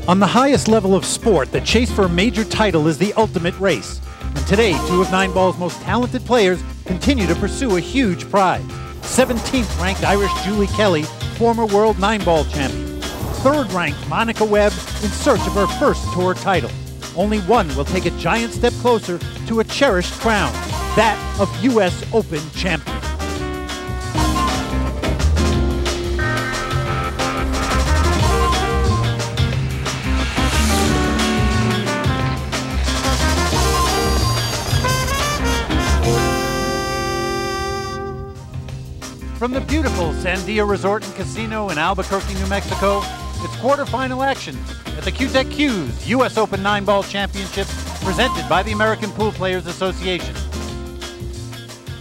On the highest level of sport, the chase for a major title is the ultimate race. And today, two of nine ball's most talented players continue to pursue a huge prize. 17th ranked Irish Julie Kelly, former world nine ball champion. 3rd ranked Monica Webb in search of her first tour title. Only one will take a giant step closer to a cherished crown, that of U.S. Open champion. From the beautiful Sandia Resort and Casino in Albuquerque, New Mexico, it's quarterfinal action at the QTR U.S. Open 9-Ball Championship presented by the American Pool Players Association.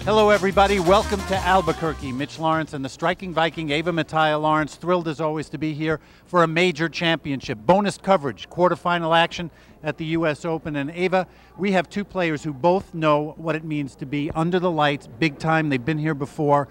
Hello everybody, welcome to Albuquerque. Mitch Lawrence and the striking Viking Ava Mattia Lawrence, thrilled as always to be here for a major championship. Bonus coverage, quarterfinal action at the U.S. Open. And Ava, we have two players who both know what it means to be under the lights, big time. They've been here before.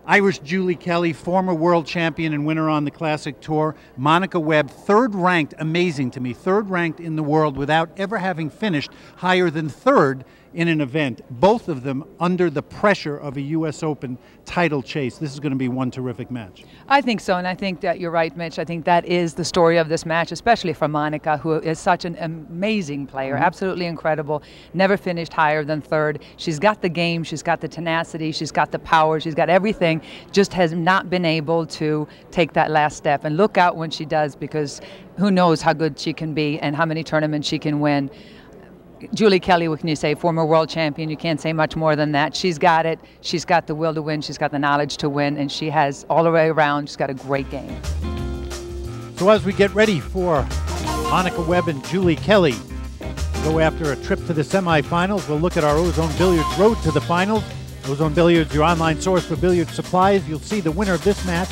Irish Julie Kelly, former world champion and winner on the Classic Tour. Monica Webb, 3rd ranked, amazing to me, 3rd ranked in the world without ever having finished higher than 3rd in an event. Both of them under the pressure of a U.S. Open title chase. This is going to be one terrific match. I think so, and I think that you're right, Mitch. I think that is the story of this match, especially for Monica, who is such an amazing player, absolutely incredible, never finished higher than 3rd. She's got the game, she's got the tenacity, she's got the power, she's got everything, just has not been able to take that last step. And look out when she does, because who knows how good she can be and how many tournaments she can win. Julie Kelly, what can you say, former world champion, you can't say much more than that. She's got it, she's got the will to win, she's got the knowledge to win, and she has all the way around, she's got a great game. So as we get ready for Monica Webb and Julie Kelly go after a trip to the semifinals, we'll look at our Ozone Billiards road to the finals. Ozone Billiards, your online source for billiard supplies. You'll see the winner of this match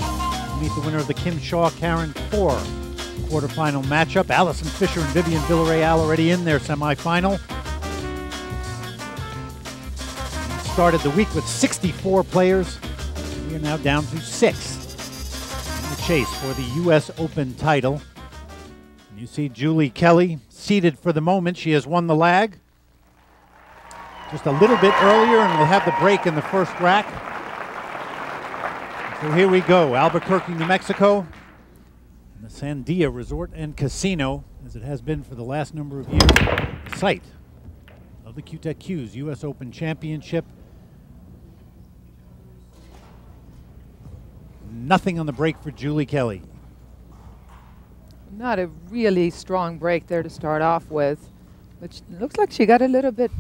meet the winner of the Kim Shaw-Karen 4 quarterfinal matchup. Allison Fisher and Vivian Villarreal already in their semifinal. We started the week with 64 players. We are now down to 6 in the chase for the U.S. Open title. And you see Julie Kelly seated for the moment. She has won the lag just a little bit earlier, and we'll have the break in the first rack. So here we go, Albuquerque, New Mexico. The Sandia Resort and Casino, as it has been for the last number of years, the site of the QTR U.S. Open Championship. Nothing on the break for Julie Kelly. Not a really strong break there to start off with, but it looks like she got a little bit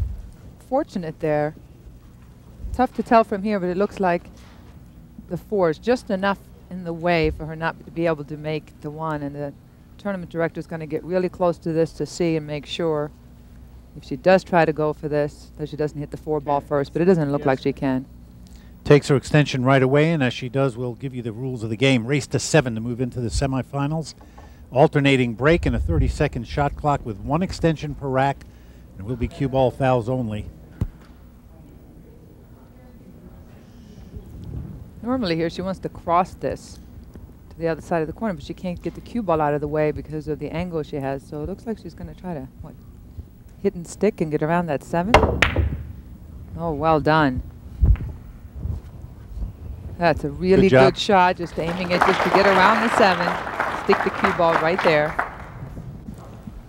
fortunate there. Tough to tell from here, but it looks like the 4 is just enough in the way for her not to be able to make the 1, and the tournament director is going to get really close to this to see and make sure if she does try to go for this that she doesn't hit the 4 ball first, but it doesn't look like she can. Takes her extension right away, and as she does, we'll give you the rules of the game. Race to 7 to move into the semifinals. Alternating break and a 30-second shot clock with 1 extension per rack, and will be cue ball fouls only. Normally here she wants to cross this to the other side of the corner, but she can't get the cue ball out of the way because of the angle she has. So it looks like she's going to try to hit and stick and get around that 7. Oh, well done. That's a really good shot, just aiming it just to get around the 7. Stick the cue ball right there.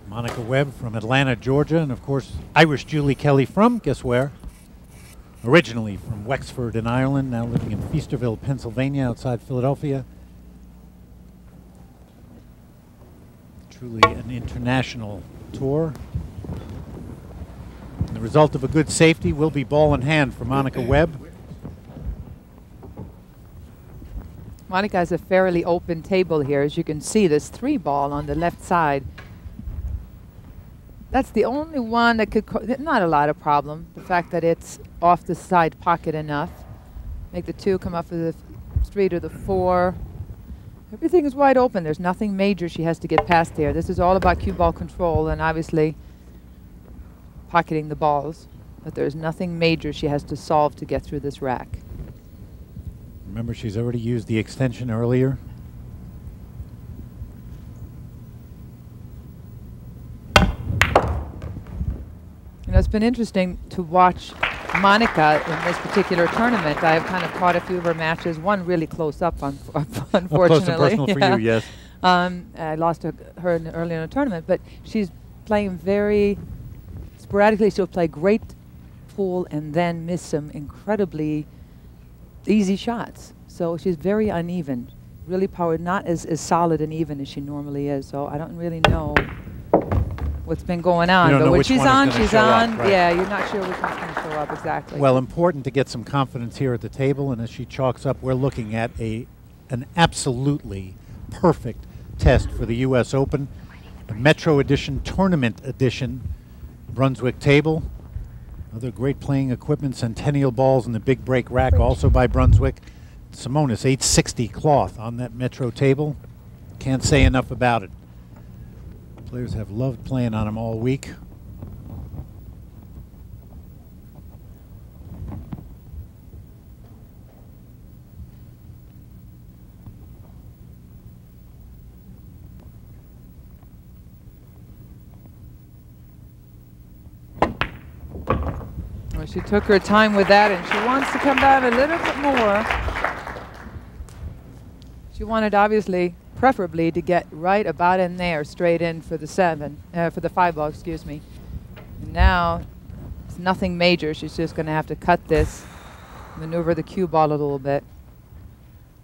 Monica Webb from Atlanta, Georgia, and of course Irish Julie Kelly from, guess where? Originally from Wexford in Ireland, now living in Feasterville, Pennsylvania, outside Philadelphia. Truly an international tour. And the result of a good safety will be ball in hand for Monica Webb. Monica has a fairly open table here. As you can see, this 3 ball on the left side. That's the only one that could, not a lot of problem. The fact that it's off the side pocket enough. Make the 2 come up for the 3 to the 4. Everything is wide open. There's nothing major she has to get past here. This is all about cue ball control and obviously pocketing the balls. But there's nothing major she has to solve to get through this rack. Remember, she's already used the extension earlier. And it's been interesting to watch Monica in this particular tournament. I've kind of caught a few of her matches, one really close up, unfortunately. Up close and personal for you, yes. I lost her earlier in the tournament, but she's playing very sporadically. She'll play great pool and then miss some incredibly easy shots. So she's very uneven, really powered, not as solid and even as she normally is. So I don't really know what's been going on. But when she's on, she's on. Right. Yeah, you're not sure which one's going to show up exactly. Well, important to get some confidence here at the table, and as she chalks up, we're looking at an absolutely perfect test for the U.S. Open, the Metro Edition, Tournament Edition Brunswick table. Other great playing equipment, Centennial balls and the big break rack, also by Brunswick. Simonis 860 cloth on that Metro table. Can't say enough about it. Players have loved playing on them all week. Well, she took her time with that, and she wants to come down a little bit more. She wanted, obviously, preferably to get right about in there, straight in for the for the 5 ball, excuse me. And now it's nothing major. She's just going to have to cut this, maneuver the cue ball a little bit.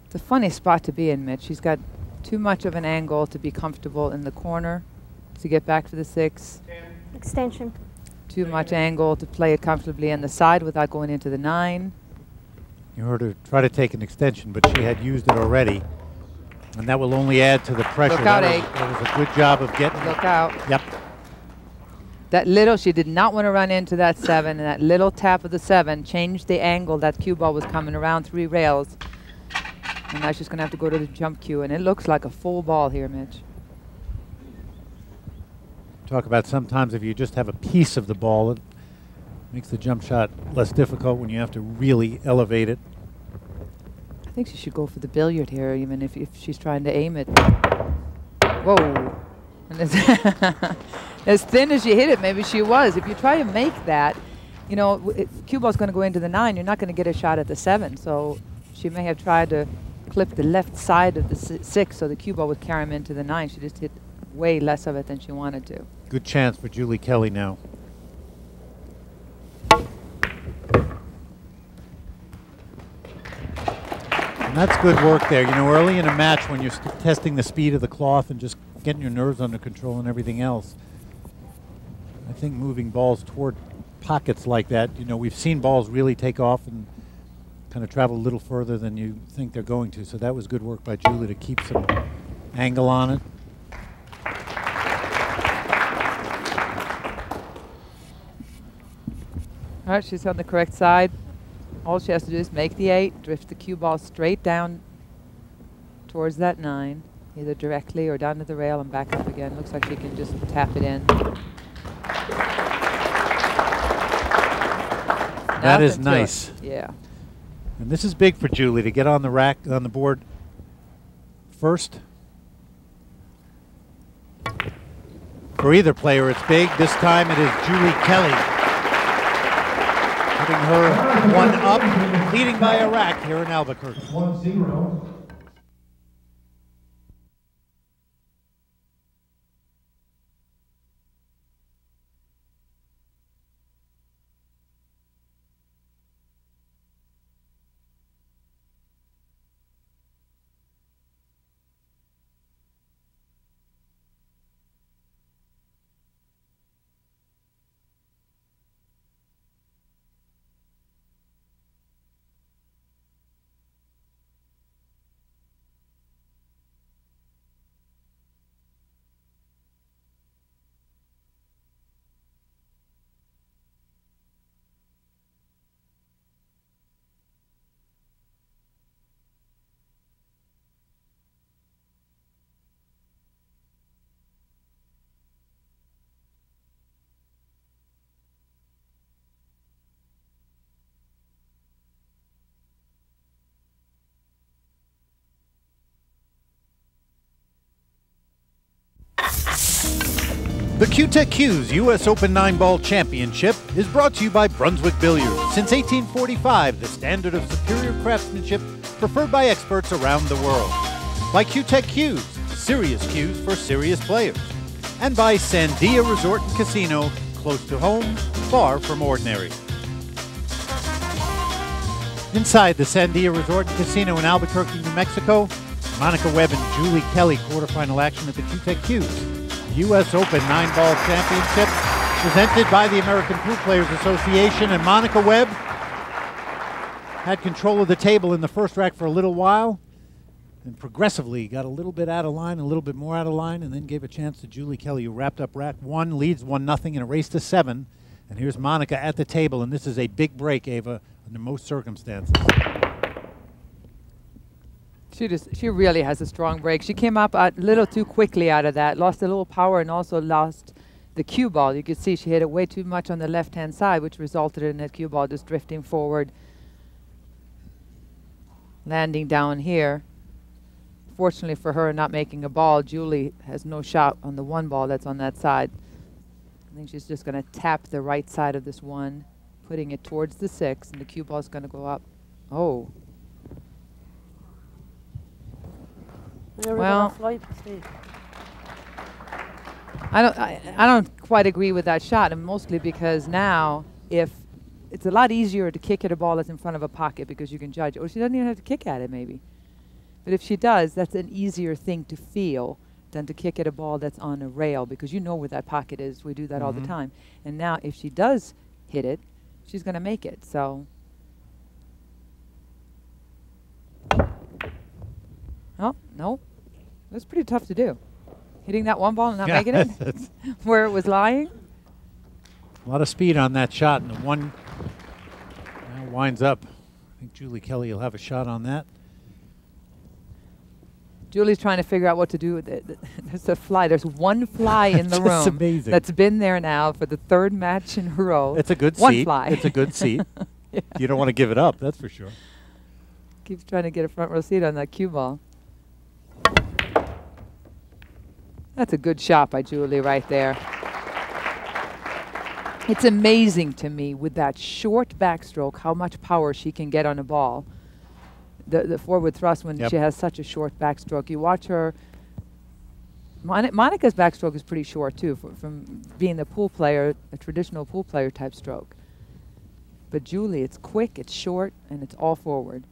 It's a funny spot to be in, Mitch. She's got too much of an angle to be comfortable in the corner to get back to the 6. Extension. Too much angle to play it comfortably in the side without going into the 9. You heard her try to take an extension, but she had used it already. And that will only add to the pressure. Look out, that was a good job of getting Look out. Yep. That little, she did not want to run into that 7, and that little tap of the 7 changed the angle that cue ball was coming around 3 rails. And now she's going to have to go to the jump cue, and it looks like a full ball here, Mitch. Talk about sometimes if you just have a piece of the ball, it makes the jump shot less difficult when you have to really elevate it. I think she should go for the billiard here, even if she's trying to aim it. Whoa. And as thin as she hit it, maybe she was. If you try to make that, you know, cue ball's going to go into the 9, you're not going to get a shot at the 7. So she may have tried to clip the left side of the 6 so the cue ball would carry him into the 9. She just hit way less of it than she wanted to. Good chance for Julie Kelly now. And that's good work there. You know, early in a match when you're testing the speed of the cloth and just getting your nerves under control and everything else, I think moving balls toward pockets like that, you know, we've seen balls really take off and kind of travel a little further than you think they're going to. So that was good work by Julie to keep some angle on it. All right, she's on the correct side. All she has to do is make the 8, drift the cue ball straight down towards that 9, either directly or down to the rail and back up again. Looks like she can just tap it in. That is nice. Yeah. And this is big for Julie to get on the rack, on the board first. For either player, it's big. This time it is Julie Kelly. Putting her 1 up, leading by a rack here in Albuquerque. 1-0. The QTEQ U.S. Open 9-Ball Championship is brought to you by Brunswick Billiards. Since 1845, the standard of superior craftsmanship preferred by experts around the world. By QTEQ, serious cues for serious players. And by Sandia Resort and Casino, close to home, far from ordinary. Inside the Sandia Resort and Casino in Albuquerque, New Mexico, Monica Webb and Julie Kelly quarterfinal action at the QTEQ U.S. Open 9-Ball Championship, presented by the American Pool Players Association. And Monica Webb had control of the table in the first rack for a little while, and progressively got a little bit out of line, a little bit more out of line, and then gave a chance to Julie Kelly, who wrapped up rack 1, leads 1-0 in a race to 7. And here's Monica at the table, and this is a big break, Ava, under most circumstances. She really has a strong break. She came up a little too quickly out of that, lost a little power, and also lost the cue ball. You could see she hit it way too much on the left-hand side, which resulted in that cue ball just drifting forward, landing down here. Fortunately for her, not making a ball, Julie has no shot on the 1 ball that's on that side. I think she's just going to tap the right side of this 1, putting it towards the 6, and the cue ball is going to go up. Oh. Well, I don't quite agree with that shot, and mostly because now, if it's a lot easier to kick at a ball that's in front of a pocket because you can judge it, or she doesn't even have to kick at it maybe. But if she does, that's an easier thing to feel than to kick at a ball that's on a rail, because you know where that pocket is. We do that all the time. And now if she does hit it, she's going to make it. So. Oh, no. That's pretty tough to do. Hitting that 1 ball and not making it where it was lying. A lot of speed on that shot, and the 1 now winds up. I think Julie Kelly will have a shot on that. Julie's trying to figure out what to do with it. There's a fly. There's 1 fly in the room amazing. That's been there now for the 3rd match in a row. It's a good seat. 1 fly. It's a good seat. Yeah. You don't want to give it up, that's for sure. Keeps trying to get a front row seat on that cue ball. That's a good shot by Julie right there. It's amazing to me with that short backstroke how much power she can get on a ball. The forward thrust when she has such a short backstroke. You watch her. Monica's backstroke is pretty short too, from being a pool player, a traditional pool player type stroke. But Julie, it's quick, it's short, and it's all forward.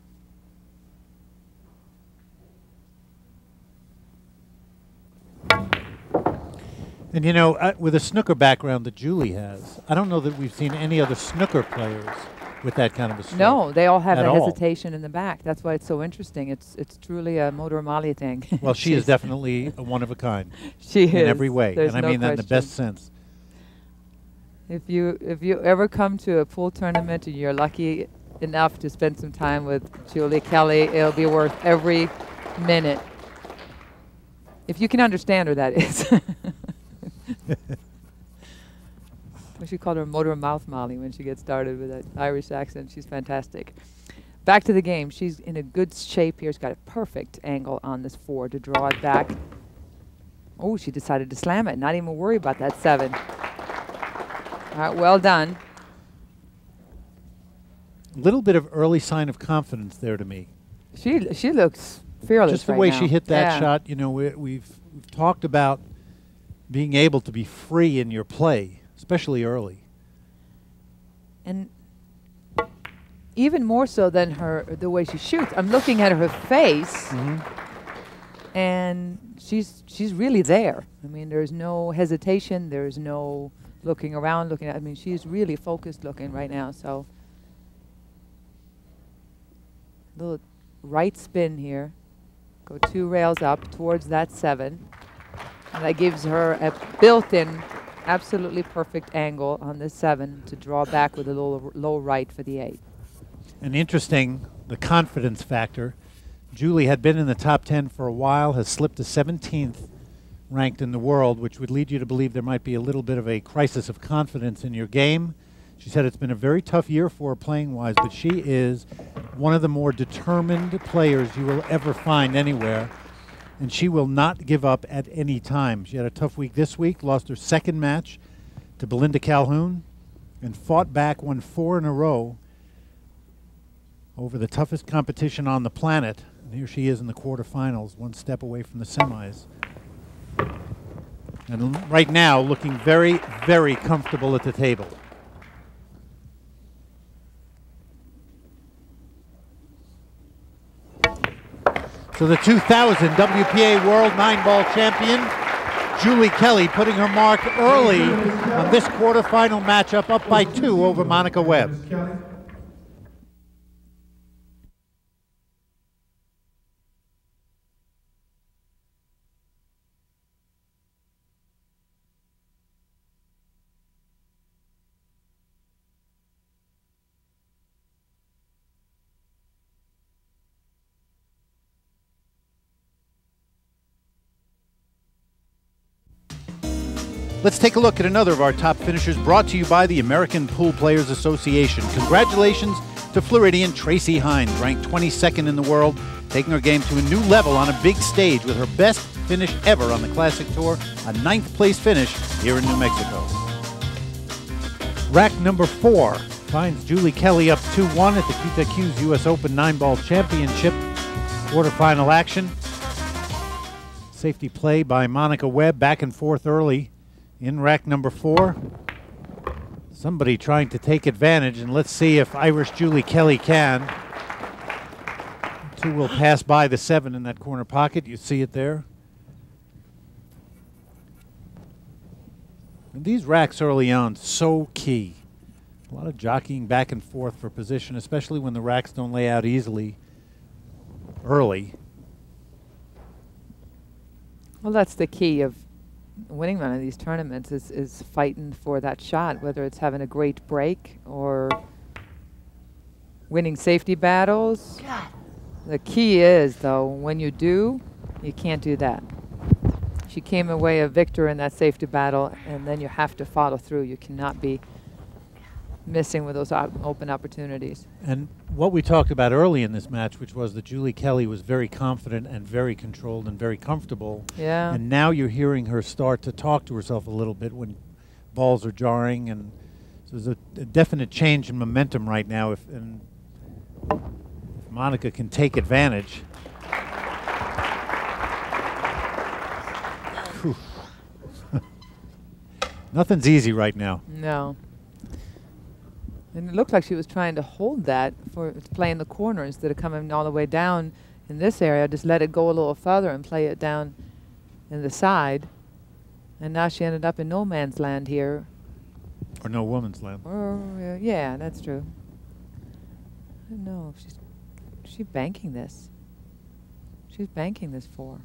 And you know, with a snooker background that Julie has, I don't know that we've seen any other snooker players with that kind of a stroke. No, they all have a hesitation in the back. That's why it's so interesting. It's truly a Motor Mali thing. Well, she is definitely a one of a kind. She is. In every way. There's and I mean that in the best sense. If you ever come to a pool tournament and you're lucky enough to spend some time with Julie Kelly, it'll be worth every minute. If you can understand her, that is. She called her Motor Mouth Molly when she gets started with that Irish accent. She's fantastic. Back to the game. She's in a good shape here. She's got a perfect angle on this 4 to draw it back. Oh, she decided to slam it. Not even worry about that 7. All right, well done. A little bit of early sign of confidence there to me. She looks fearless. Just the right way now. she hit that shot. You know, we've talked about being able to be free in your play, especially early. And even more so than the way she shoots. I'm looking at her face, and she's really there. I mean, there's no hesitation. There's no looking around, looking at. I mean, she's really focused looking right now. So, little right spin here. Go 2 rails up towards that 7. And that gives her a built-in, absolutely perfect angle on this 7 to draw back with a little low right for the 8. And interesting, the confidence factor. Julie had been in the top 10 for a while, has slipped to 17th ranked in the world, which would lead you to believe there might be a little bit of a crisis of confidence in your game. She said it's been a very tough year for her playing-wise, but she is one of the more determined players you will ever find anywhere. and she will not give up at any time. She had a tough week this week, lost her second match to Belinda Calhoun, and fought back, won 4 in a row over the toughest competition on the planet. And here she is in the quarterfinals, one step away from the semis. And right now, looking very, very comfortable at the table. So the 2000 WPA World 9-ball champion, Julie Kelly, putting her mark early on this quarterfinal matchup, up by 2 over Monica Webb. Let's take a look at another of our top finishers, brought to you by the American Pool Players Association. Congratulations to Floridian Tracy Hines, ranked 22nd in the world, taking her game to a new level on a big stage with her best finish ever on the Classic Tour, a 9th place finish here in New Mexico. Rack number 4 finds Julie Kelly up 2-1 at the QTQ's U.S. Open 9-ball championship quarterfinal action. Safety play by Monica Webb, back and forth early. In rack number 4, somebody trying to take advantage, and let's see if Irish Julie Kelly can. 2 will pass by the 7 in that corner pocket. You see it there. And these racks early on, so key. A lot of jockeying back and forth for position, especially when the racks don't lay out easily early. Well, that's the key of winning one of these tournaments, is fighting for that shot, whether it's having a great break or winning safety battles. God. The key is, though, when you do, you can't do that. She came away a victor in that safety battle, and then you have to follow through. You cannot be missing with those open opportunities. And what we talked about early in this match, which was that Julie Kelly was very confident and very controlled and very comfortable. Yeah. And now you're hearing her start to talk to herself a little bit when balls are jarring, and so there's a definite change in momentum right now. If Monica can take advantage. Nothing's easy right now. No. And it looked like she was trying to hold that for playing the corner instead of coming all the way down in this area. Just let it go a little further and play it down in the side. And now she ended up in no man's land here. Or no woman's land. Or, yeah, that's true. I don't know. She's banking this. She's banking this 4.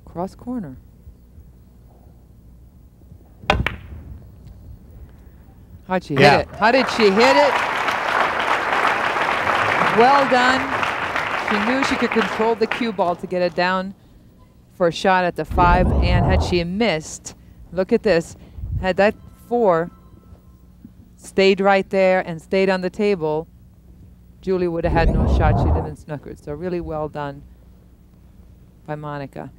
Cross corner. How'd she hit it? How did she hit it? Well done. She knew she could control the cue ball to get it down for a shot at the 5. And had she missed, look at this, had that 4 stayed right there and stayed on the table, Julie would have had no shot. She'd have been snookered. So really well done by Monica.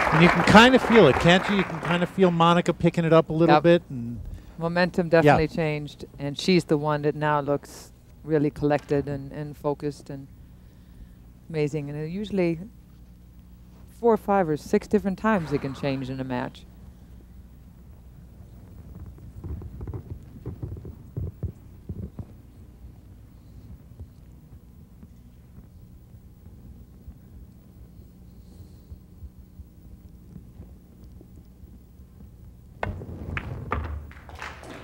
And you can kind of feel it, can't you? You can kind of feel Monica picking it up a little bit. And momentum definitely changed, and she's the one that now looks really collected and focused and amazing. And usually 4 or 5 or 6 different times it can change in a match.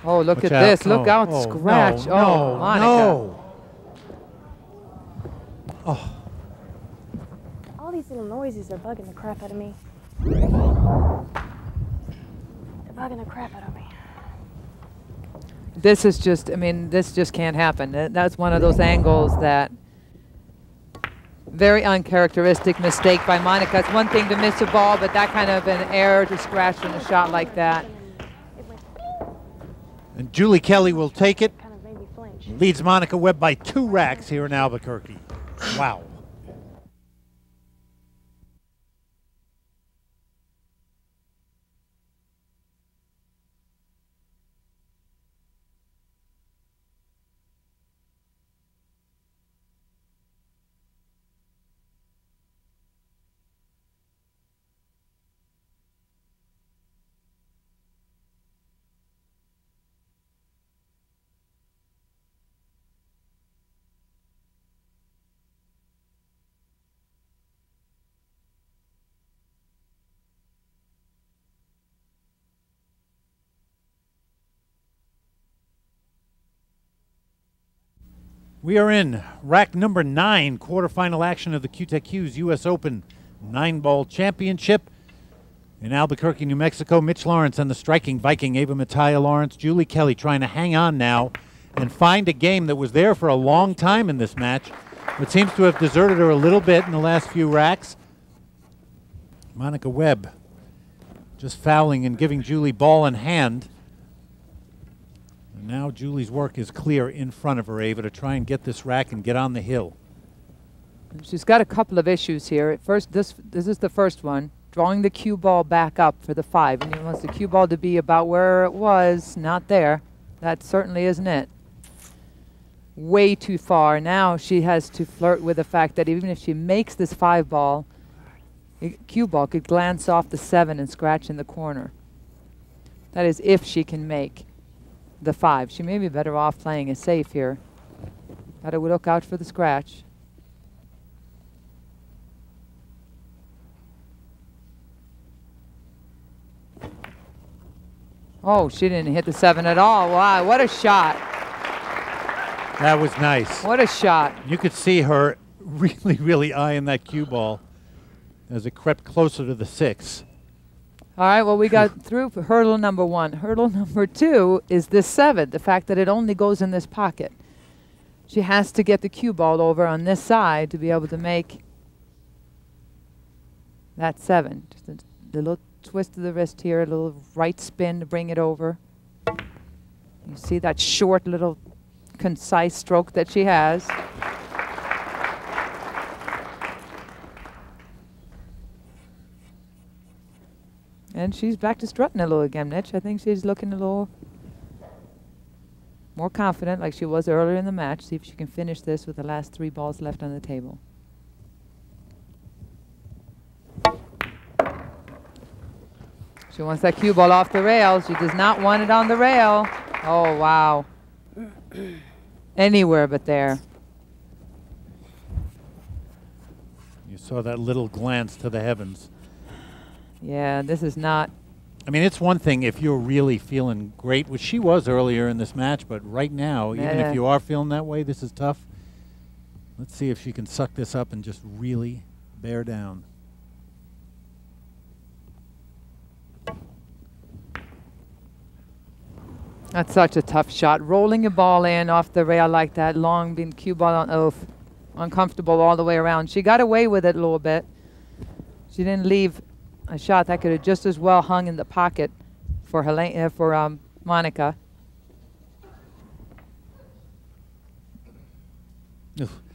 Oh, look at this. Look out, scratch. No, Monica. No. Oh. All these little noises are bugging the crap out of me. They're bugging the crap out of me. This is just, I mean, this just can't happen. That's one of those angles that very uncharacteristic mistake by Monica. It's one thing to miss a ball, but that kind of an error to scratch in a shot like that. And Julie Kelly will take it. Kind of made me flinch. Leads Monica Webb by 2 racks here in Albuquerque. Wow. We are in rack number 9, quarterfinal action of the QTEQ U.S. Open 9-ball championship in Albuquerque, New Mexico. Mitch Lawrence and the striking Viking Ava Mataya Lawrence. Julie Kelly trying to hang on now and find a game that was there for a long time in this match, but seems to have deserted her a little bit in the last few racks. Monica Webb just fouling and giving Julie ball in hand. Now Julie's work is clear in front of her, Ava, to try and get this rack and get on the hill. She's got a couple of issues here. First, this is the first one, drawing the cue ball back up for the 5. And he wants the cue ball to be about where it was, not there. That certainly isn't it. Way too far. Now she has to flirt with the fact that even if she makes this 5 ball, cue ball could glance off the 7 and scratch in the corner. That is if she can make the 5. She may be better off playing it safe here. Gotta look out for the scratch. Oh, she didn't hit the 7 at all. Wow, what a shot. That was nice. What a shot. You could see her really, really eyeing that cue ball as it crept closer to the 6. All right, well, we got through hurdle number 1. Hurdle number 2 is this 7, the fact that it only goes in this pocket. She has to get the cue ball over on this side to be able to make that 7. Just a little twist of the wrist here, a little right spin to bring it over. You see that short little concise stroke that she has. And she's back to strutting a little again, Mitch. I think she's looking a little more confident like she was earlier in the match. See if she can finish this with the last 3 balls left on the table. She wants that cue ball off the rail. She does not want it on the rail. Oh, wow. Anywhere but there. You saw that little glance to the heavens. Yeah, this is not. I mean, it's one thing if you're really feeling great, which she was earlier in this match, but right now, even if you are feeling that way, this is tough. Let's see if she can suck this up and just really bear down. That's such a tough shot. Rolling a ball in off the rail like that, long being cue ball on oath. Uncomfortable all the way around. She got away with it a little bit. She didn't leave a shot that could have just as well hung in the pocket for Monica.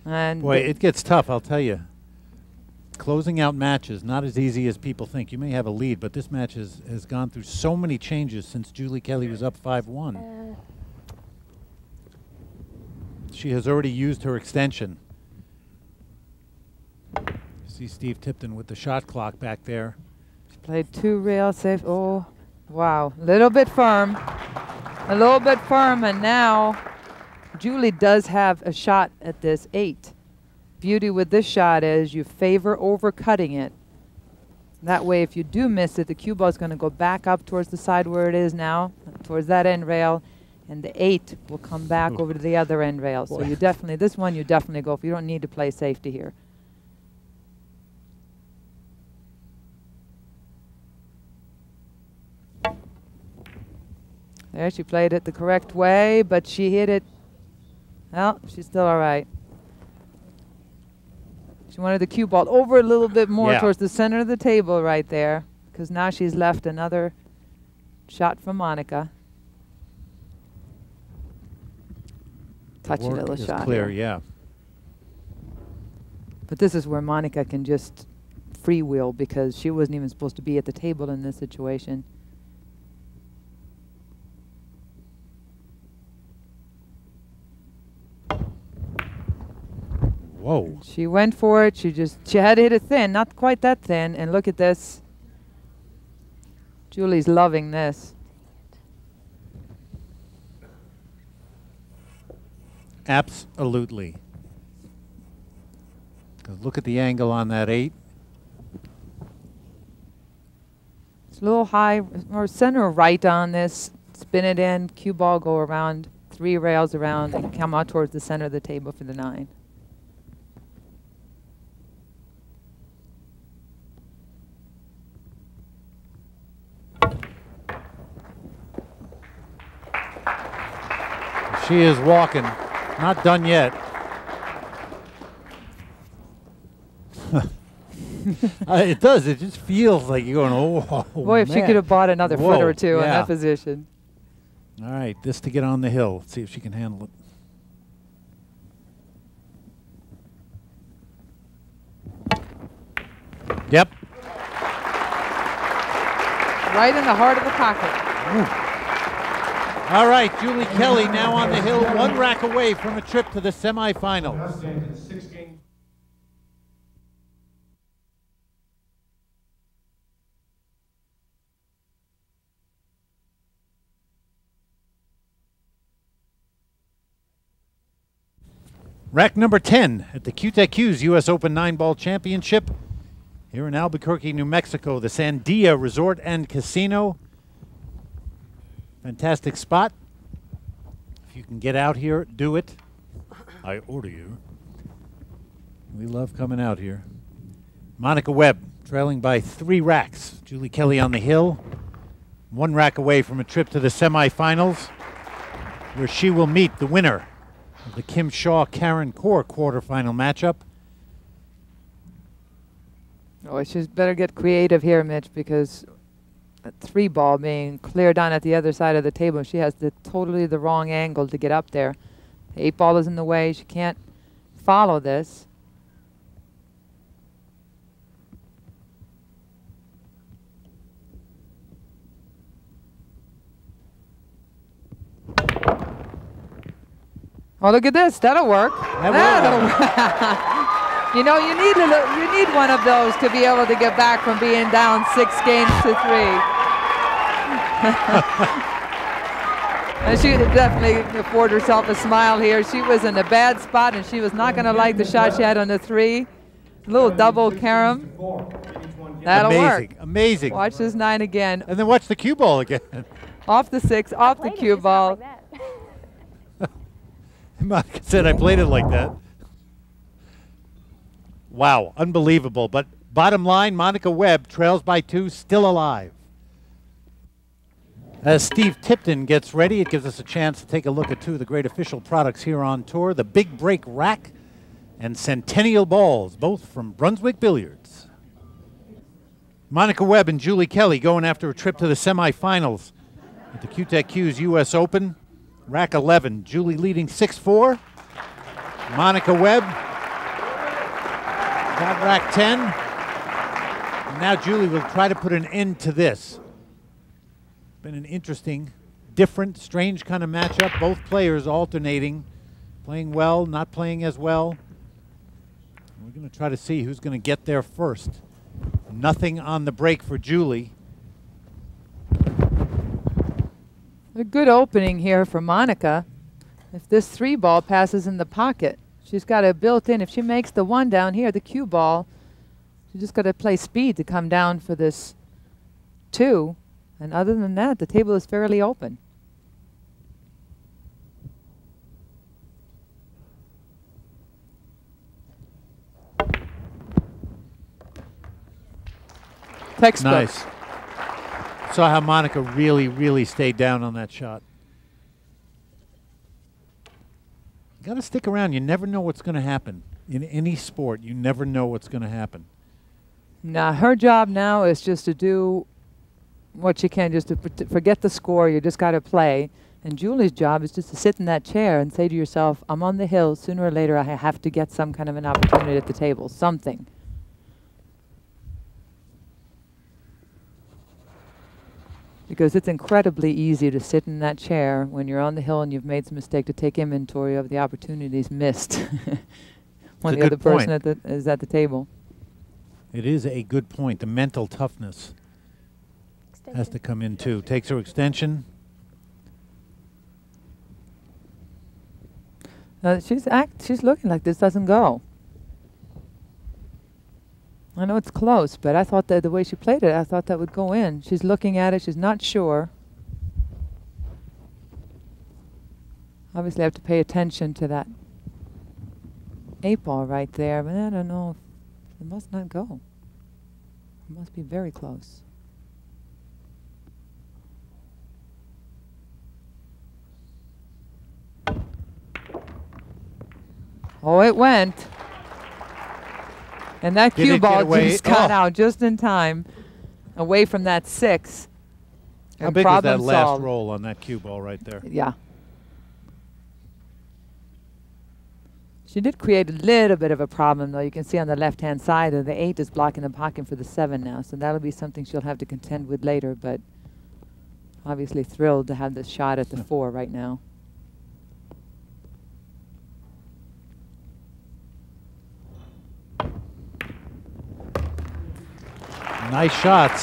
And boy, it gets tough, I'll tell you. Closing out matches, not as easy as people think. You may have a lead, but this match has gone through so many changes since Julie Kelly was up 5-1. She has already used her extension. See Steve Tipton with the shot clock back there. She played 2 rail safe. Oh, wow. Little bit firm. A little bit firm, and now Julie does have a shot at this 8. Beauty with this shot is you favor overcutting it. That way, if you do miss it, the cue ball is going to go back up towards the side where it is now, towards that end rail, and the 8 will come back over to the other end rail. So you definitely, this one you definitely go for. You don't need to play safety here. There, she played it the correct way, but she hit it. Well, she's still all right. She wanted the cue ball over a little bit more towards the center of the table right there, because now she's left another shot from Monica. Touchy little shot. Clear, yeah. But this is where Monica can just freewheel, because she wasn't even supposed to be at the table in this situation. Whoa. She went for it. She had to hit it thin, not quite that thin. And look at this. Julie's loving this. Absolutely. Look at the angle on that 8. It's a little high, or center right on this. Spin it in, cue ball go around, 3 rails around, and come out towards the center of the table for the 9. She is walking. Not done yet. It does. It just feels like you're going, oh, boy, if she could have bought another foot or two in that position. All right, this to get on the hill. Let's see if she can handle it. Yep. Right in the heart of the pocket. Ooh. All right, Julie Kelly now on the hill, 1 rack away from a trip to the semifinals. Rack number 10 at the QTR U.S. Open 9-Ball Championship here in Albuquerque, New Mexico, the Sandia Resort and Casino. Fantastic spot. If you can get out here, do it. I order you. We love coming out here. Monica Webb trailing by 3 racks. Julie Kelly on the hill. 1 rack away from a trip to the semifinals, where she will meet the winner of the Kim Shaw-Karen Kaur quarterfinal matchup. Oh, she's better get creative here, Mitch, because a 3 ball being clear down at the other side of the table, she has totally the wrong angle to get up there. The 8 ball is in the way. She can't follow this. Oh, look at this. That'll work. That'll work. You know, you need one of those to be able to get back from being down 6 games to 3. And she definitely afford herself a smile here. She was in a bad spot, and she was not going to like the shot she had on the 3. A little double carom. That'll work. Amazing. Watch this 9 again. And then watch the cue ball again. Off the 6, off the cue ball. Like Monica said I played it like that. Wow, unbelievable. But bottom line, Monica Webb trails by 2, still alive. As Steve Tipton gets ready, it gives us a chance to take a look at 2 of the great official products here on tour, the Big Break Rack and Centennial Balls, both from Brunswick Billiards. Monica Webb and Julie Kelly going after a trip to the semifinals at the QTR U.S. Open. Rack 11, Julie leading 6-4. Monica Webb got rack 10. And now Julie will try to put an end to this. Been an interesting, different, strange kind of matchup. Both players alternating, playing well, not playing as well. We're going to try to see who's going to get there first. Nothing on the break for Julie. A good opening here for Monica. If this 3 ball passes in the pocket, she's got it built in. If she makes the 1 down here, the cue ball, she's just got to play speed to come down for this 2. And other than that, the table is fairly open. Textbook. Nice. saw how Monica really stayed down on that shot. You got to stick around. You never know what's going to happen. In any sport, you never know what's going to happen. Now, her job now is just to do what she can, just to forget the score. You just got to play. And Julie's job is just to sit in that chair and say to yourself, I'm on the hill. Sooner or later, I have to get some kind of an opportunity at the table, something. Because it's incredibly easy to sit in that chair when you're on the hill and you've made some mistake to take inventory of the opportunities missed when the other person is at the table. It is a good point. The mental toughness has to come in too. Takes her extension. She's looking like this doesn't go. I know it's close, but I thought that the way she played it, I thought that would go in. She's looking at it. She's not sure. Obviously, I have to pay attention to that 8-ball right there, but I don't know. It must not go. It must be very close. Oh, it went. And that cue ball just got out just in time, away from that 6. How big was that last roll on that cue ball right there? Yeah. She did create a little bit of a problem, though. You can see on the left-hand side of the 8 is blocking the pocket for the 7 now, so that'll be something she'll have to contend with later, but obviously thrilled to have this shot at the 4 right now. Nice shots.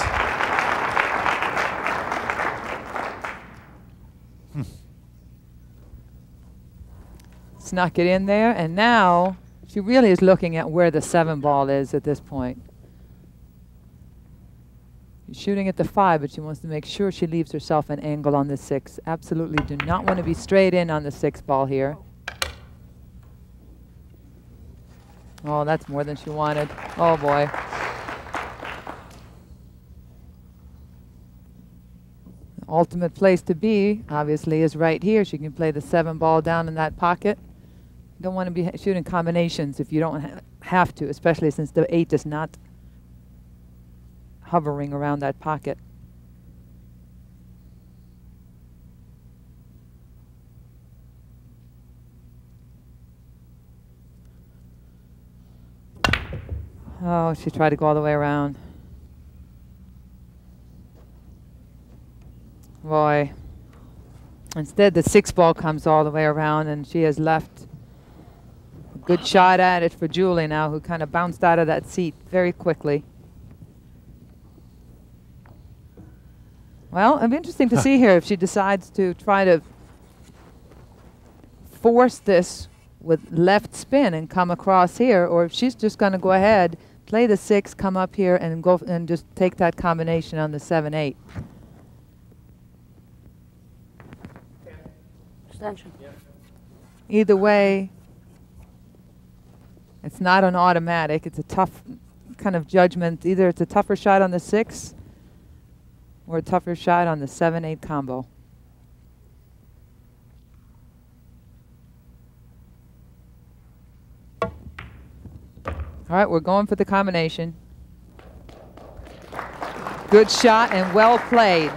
Snuck it in there, and now she really is looking at where the 7 ball is at this point. She's shooting at the 5, but she wants to make sure she leaves herself an angle on the 6. Absolutely do not want to be straight in on the 6 ball here. Oh, that's more than she wanted. Oh, boy. Ultimate place to be, obviously, is right here. She can play the 7 ball down in that pocket. You don't want to be shooting combinations if you don't have to, especially since the 8 is not hovering around that pocket. Oh, she tried to go all the way around. Boy. Instead, the 6 ball comes all the way around, and she has left a good shot at it for Julie now, who kind of bounced out of that seat very quickly. Well, it'll be interesting to see here if she decides to try to force this with left spin and come across here, or if she's just going to go ahead, play the 6, come up here, and go and just take that combination on the 7-8. Extension. Either way, it's not an automatic. It's a tough kind of judgment. Either it's a tougher shot on the 6 or a tougher shot on the 7-8 combo. All right, we're going for the combination. Good shot and well played.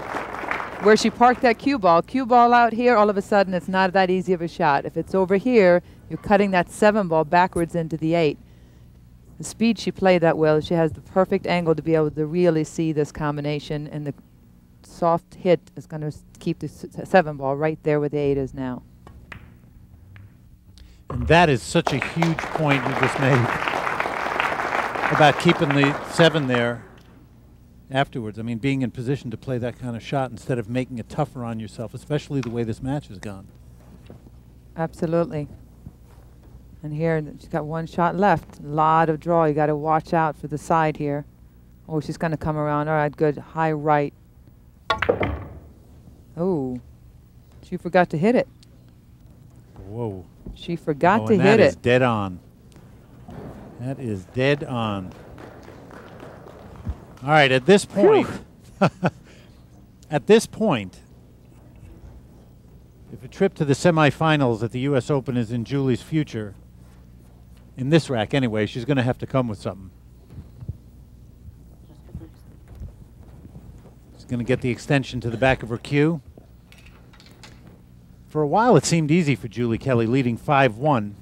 Where she parked that cue ball out here, all of a sudden it's not that easy of a shot. If it's over here, you're cutting that 7 ball backwards into the 8. The speed she played that well, she has the perfect angle to be able to really see this combination, and the soft hit is going to keep the 7 ball right there where the 8 is now. And that is such a huge point you just made about keeping the 7 there afterwards. I mean, being in position to play that kind of shot instead of making it tougher on yourself, especially the way this match has gone. Absolutely. And here she's got 1 shot left. A lot of draw. You got to watch out for the side here. Oh, she's going to come around. All right, good. High right. Oh, she forgot to hit it. Whoa. She forgot to hit it. That is dead on. That is dead on. All right, at this point, At this point, if a trip to the semifinals at the U.S. Open is in Julie's future, in this rack anyway, she's going to have to come with something. She's going to get the extension to the back of her cue. For a while, it seemed easy for Julie Kelly, leading 5-1.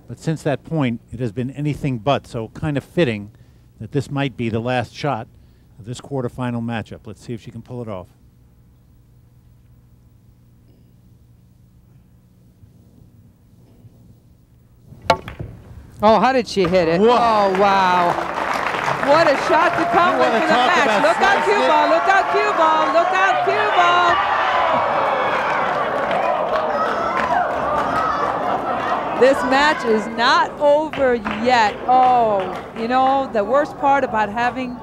But since that point, it has been anything but, so kind of fitting that this might be the last shot of this quarterfinal matchup. Let's see if she can pull it off. Oh, how did she hit it? Whoa. Oh, wow. What a shot to come with for the match. Look out, cue ball. Look out, cue ball. Look out, cue ball. This match is not over yet. Oh, you know, the worst part about having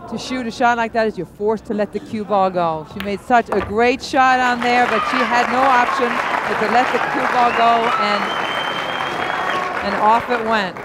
to shoot a shot like that is you're forced to let the cue ball go. She made such a great shot on there, but she had no option but to let the cue ball go, and off it went.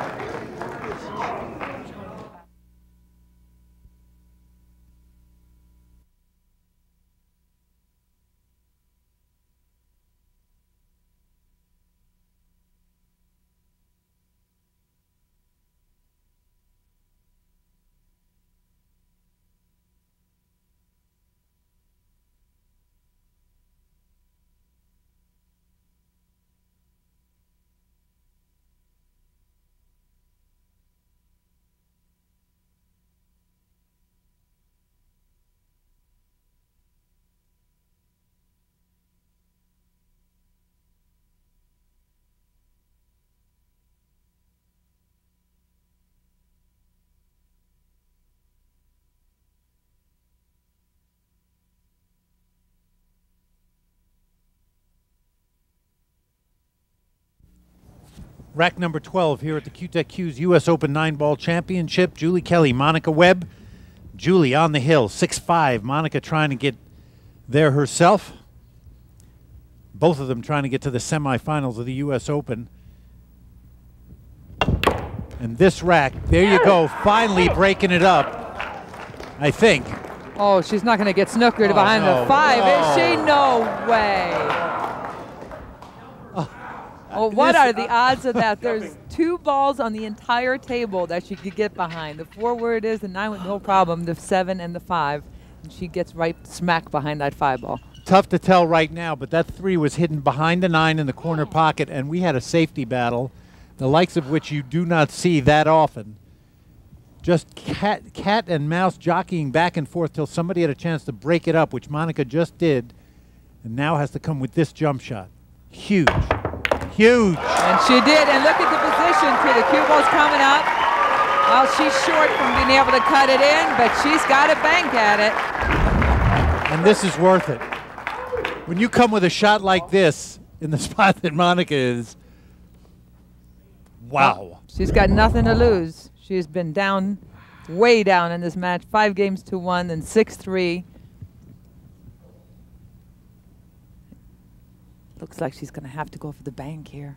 Rack number 12 here at the QTech Q's U.S. Open 9-ball championship. Julie Kelly, Monica Webb. Julie on the hill, 6-5. Monica trying to get there herself. Both of them trying to get to the semifinals of the U.S. Open. And this rack, there you go, finally breaking it up, I think. Oh, she's not going to get snookered behind the 5, is she? No way. Oh, what are the odds of that? There's 2 balls on the entire table that she could get behind. The 4 where it is, the 9 with no problem, the 7 and the 5. And she gets right smack behind that 5 ball. Tough to tell right now, but that 3 was hidden behind the 9 in the corner pocket, and we had a safety battle, the likes of which you do not see that often. Just cat and mouse jockeying back and forth till somebody had a chance to break it up, which Monica just did, and now has to come with this jump shot. Huge. Huge. And she did, and look at the position too. The cue ball's coming up. Well, she's short from being able to cut it in, but she's got to bank at it. And this is worth it. When you come with a shot like this in the spot that Monica is, wow. She's got nothing to lose. She's been down, way down in this match, 5 games to 1, then 6-3. Looks like she's going to have to go for the bank here.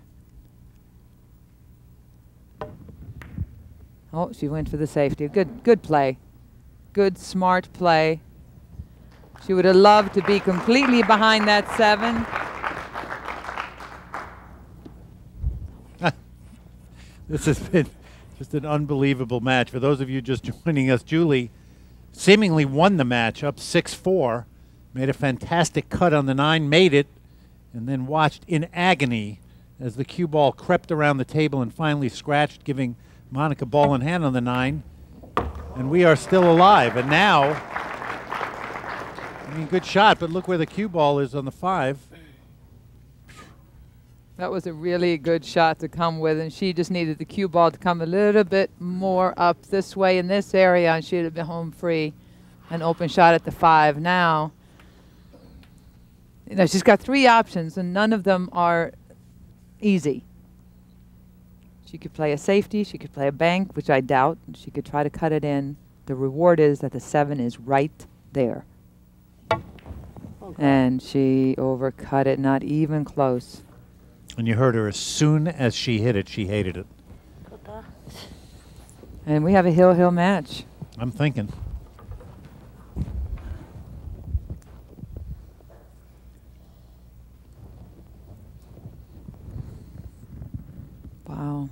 Oh, she went for the safety. Good play. Good, smart play. She would have loved to be completely behind that 7. This has been just an unbelievable match. For those of you just joining us, Julie seemingly won the match up 6-4, made a fantastic cut on the 9, made it, and then watched in agony as the cue ball crept around the table and finally scratched, giving Monica ball in hand on the 9. And we are still alive. And now, I mean, good shot, but look where the cue ball is on the 5. That was a really good shot to come with, and she just needed the cue ball to come a little bit more up this way in this area, and she'd have been home free. An open shot at the 5 now. You know, she's got 3 options, and none of them are easy. She could play a safety, she could play a bank, which I doubt. She could try to cut it in. The reward is that the 7 is right there. Okay. And she overcut it, not even close. And you heard her, as soon as she hit it, she hated it. And we have a hill-hill match. I'm thinking. Wow.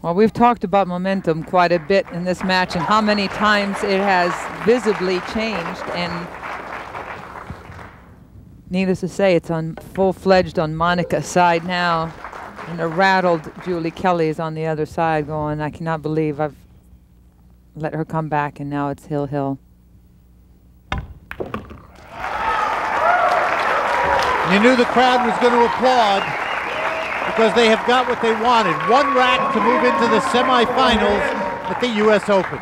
Well, we've talked about momentum quite a bit in this match and how many times it has visibly changed, and needless to say, it's on full-fledged on Monica's side now. And a rattled Julie Kelly is on the other side going, I cannot believe I've let her come back, and now it's hill. You knew the crowd was going to applaud because they have got what they wanted. One rack to move into the semifinals at the U.S. Open.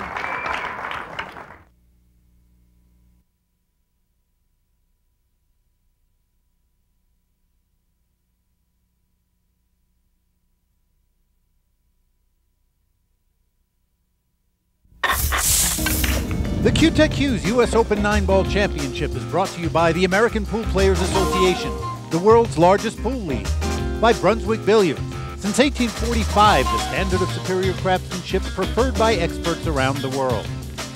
The QTEQ's U.S. Open 9-Ball Championship is brought to you by the American Pool Players Association, the world's largest pool league, by Brunswick Billiards, since 1845, the standard of superior craftsmanship preferred by experts around the world,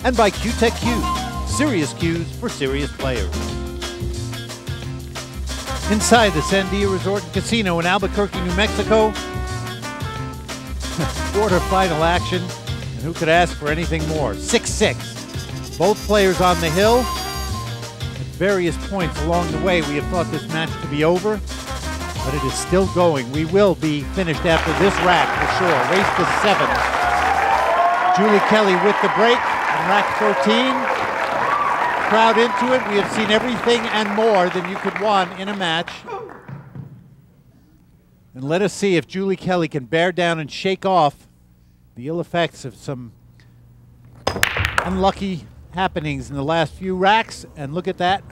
and by QTEQ, serious cues for serious players. Inside the Sandia Resort and Casino in Albuquerque, New Mexico, quarterfinal action, and who could ask for anything more? 6-6. Both players on the hill. At various points along the way, we have thought this match to be over, but it is still going. We will be finished after this rack for sure. Race to 7. Julie Kelly with the break on rack 13. Crowd into it. We have seen everything and more than you could want in a match. And let us see if Julie Kelly can bear down and shake off the ill effects of some unlucky happenings in the last few racks. And look at that.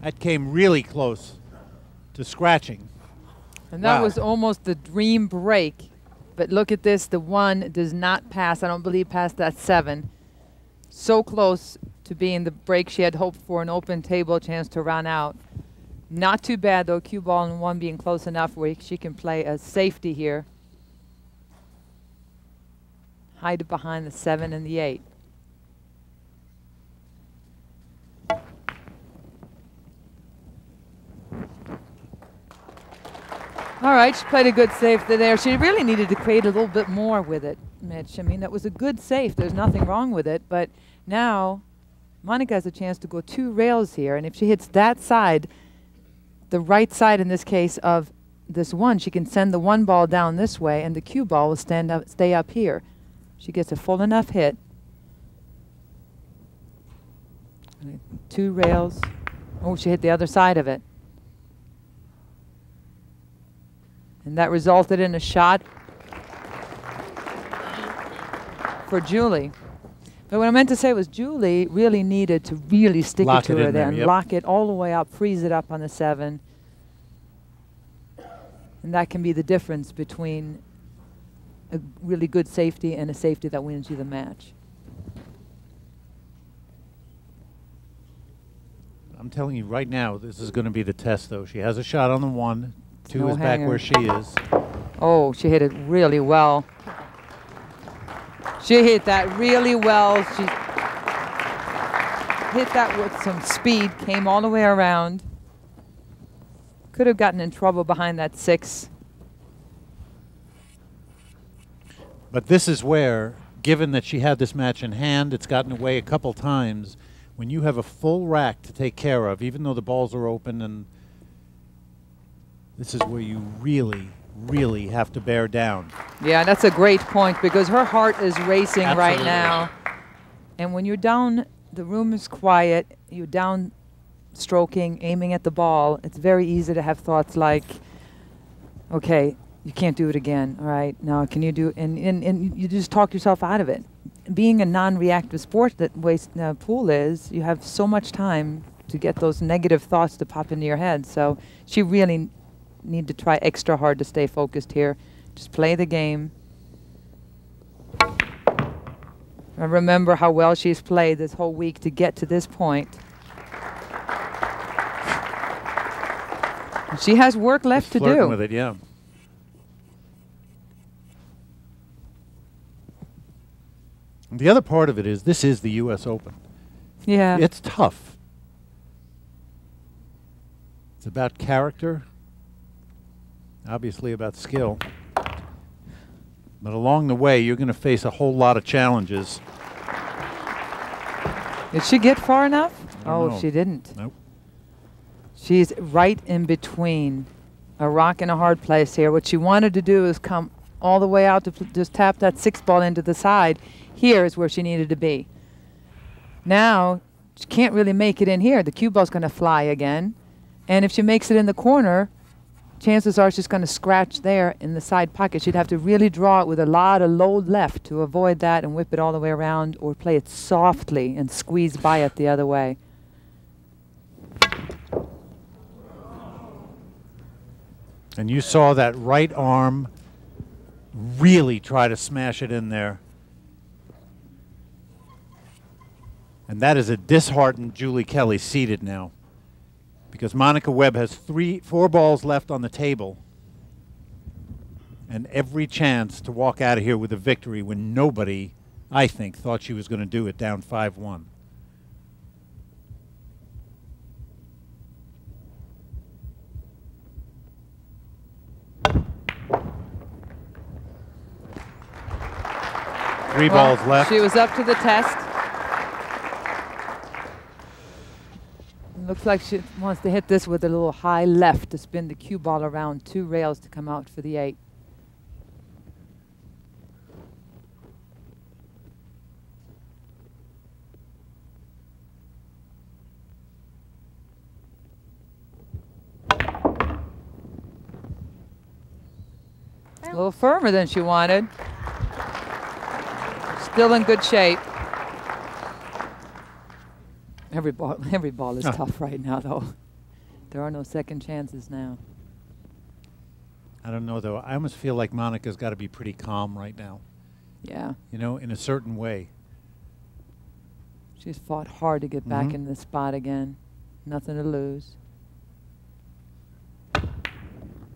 That came really close to scratching. And that Wow. was almost the dream break. But look at this, the 1 does not pass, I don't believe, past that 7. So close to being the break she had hoped for, an open table chance to run out. Not too bad though, cue ball and 1 being close enough where she can play a safety here. Hide it behind the 7 and the 8. All right, she played a good safety there. She really needed to create a little bit more with it, Mitch. I mean, that was a good safe. There's nothing wrong with it. But now Monica has a chance to go 2 rails here. And if she hits that side, the right side in this case of this 1, she can send the 1 ball down this way, and the cue ball will stay up here. She gets a full enough hit. 2 rails. Oh, she hit the other side of it. And that resulted in a shot for Julie. But what I meant to say was Julie really needed to really stick it to her there and lock it all the way up, freeze it up on the 7. And that can be the difference between a really good safety and a safety that wins you the match. I'm telling you right now, this is going to be the test, though. She has a shot on the 1. 2 No is back hanger. where she is. Oh, she hit it really well. She hit that really well. She hit that with some speed, came all the way around. Could have gotten in trouble behind that 6. But this is where, given that she had this match in hand, it's gotten away a couple times. When you have a full rack to take care of, even though the balls are open, and this is where you really, really have to bear down. Yeah, that's a great point because her heart is racing right now. And when you're down, the room is quiet, you're down stroking, aiming at the ball, it's very easy to have thoughts like, okay, you can't do it again, all right, now can you do, and you just talk yourself out of it. Being a non-reactive sport that pool is, you have so much time to get those negative thoughts to pop into your head. So she really need to try extra hard to stay focused here. Just play the game. I remember how well she's played this whole week to get to this point. She has work left to do. With it, yeah. The other part of it is this is the U.S. Open. Yeah. It's tough. It's about character, obviously about skill. But along the way, you're going to face a whole lot of challenges. Did she get far enough? Oh, know. she didn't. Nope. She's right in between a rock and a hard place here. What she wanted to do is come all the way out to just tap that 6 ball into the side. Here is where she needed to be. Now, she can't really make it in here. The cue ball's going to fly again. And if she makes it in the corner, chances are she's going to scratch there in the side pocket. She'd have to really draw it with a lot of low left to avoid that and whip it all the way around, or play it softly and squeeze by it the other way. And you saw that right arm really try to smash it in there. And that is a disheartened Julie Kelly seated now, because Monica Webb has 4 balls left on the table and every chance to walk out of here with a victory when nobody, I think, thought she was going to do it down 5-1. Three balls left. She was up to the test. Looks like she wants to hit this with a little high left to spin the cue ball around 2 rails to come out for the 8. A little firmer than she wanted. Still in good shape. Every ball is tough right now, though. There are no second chances now. I don't know, though. I almost feel like Monica's got to be pretty calm right now. Yeah. You know, in a certain way. She's fought hard to get back in this spot again. Nothing to lose.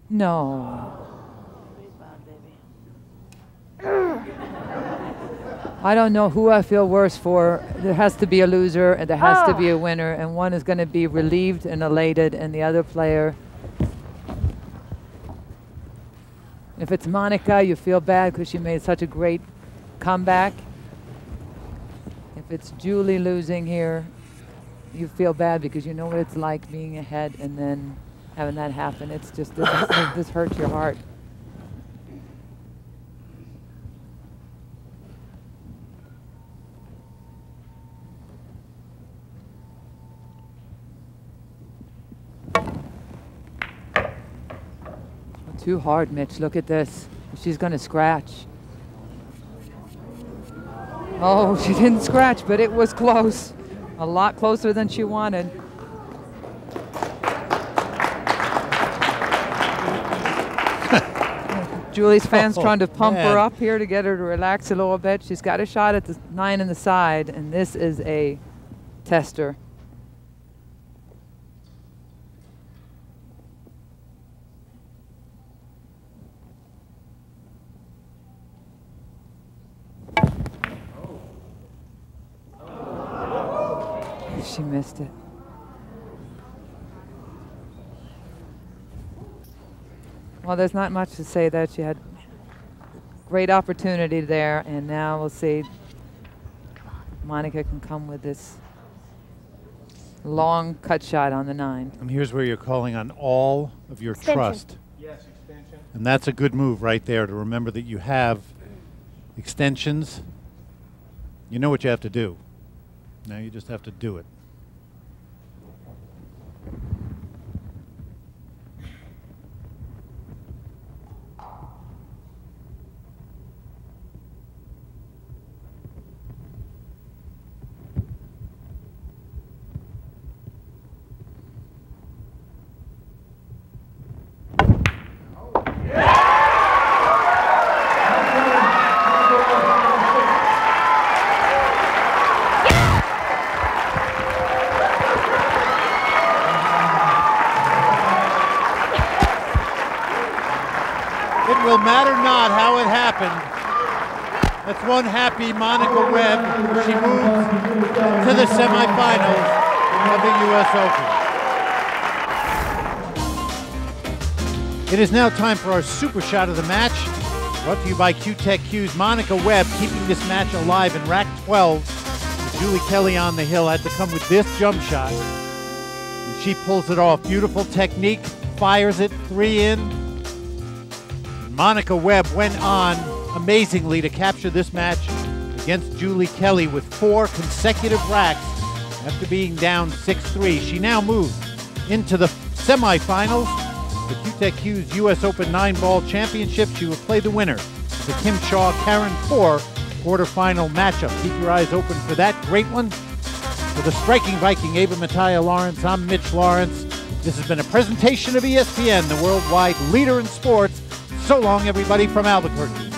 No. I don't know who I feel worse for. There has to be a loser and there has to be a winner, and one is going to be relieved and elated, and the other player, if it's Monica, you feel bad because she made such a great comeback. If it's Julie losing here, you feel bad because you know what it's like being ahead and then having that happen. It's just, this hurts your heart. Too hard, Mitch. Look at this. She's going to scratch. Oh, she didn't scratch, but it was close. A lot closer than she wanted. Julie's fans trying to pump her up here to get her to relax a little bit. She's got a shot at the 9 in the side, and this is a tester. She missed it. Well, there's not much to say that she had great opportunity there, and now we'll see Monica can come with this long cut shot on the 9. And here's where you're calling on all of your Extension. trust. Yes, extension. And that's a good move right there, to remember that you have extensions. You know what you have to do. Now you just have to do it. That's one happy Monica Webb. She moves to the semifinals of the U.S. Open. It is now time for our super shot of the match. Brought to you by QTech Monica Webb, keeping this match alive in rack 12. Julie Kelly on the hill had to come with this jump shot. And she pulls it off. Beautiful technique, fires it 3 in. Monica Webb went on amazingly to capture this match against Julie Kelly with 4 consecutive racks after being down 6-3. She now moves into the semifinals. The QTech U.S. Open 9-ball championship. She will play the winner of the Kim Shaw-Karen Four quarterfinal matchup. Keep your eyes open for that great one. For the striking Viking, Ava Mattia Lawrence, I'm Mitch Lawrence. This has been a presentation of ESPN, the worldwide leader in sports. So long, everybody from Albuquerque.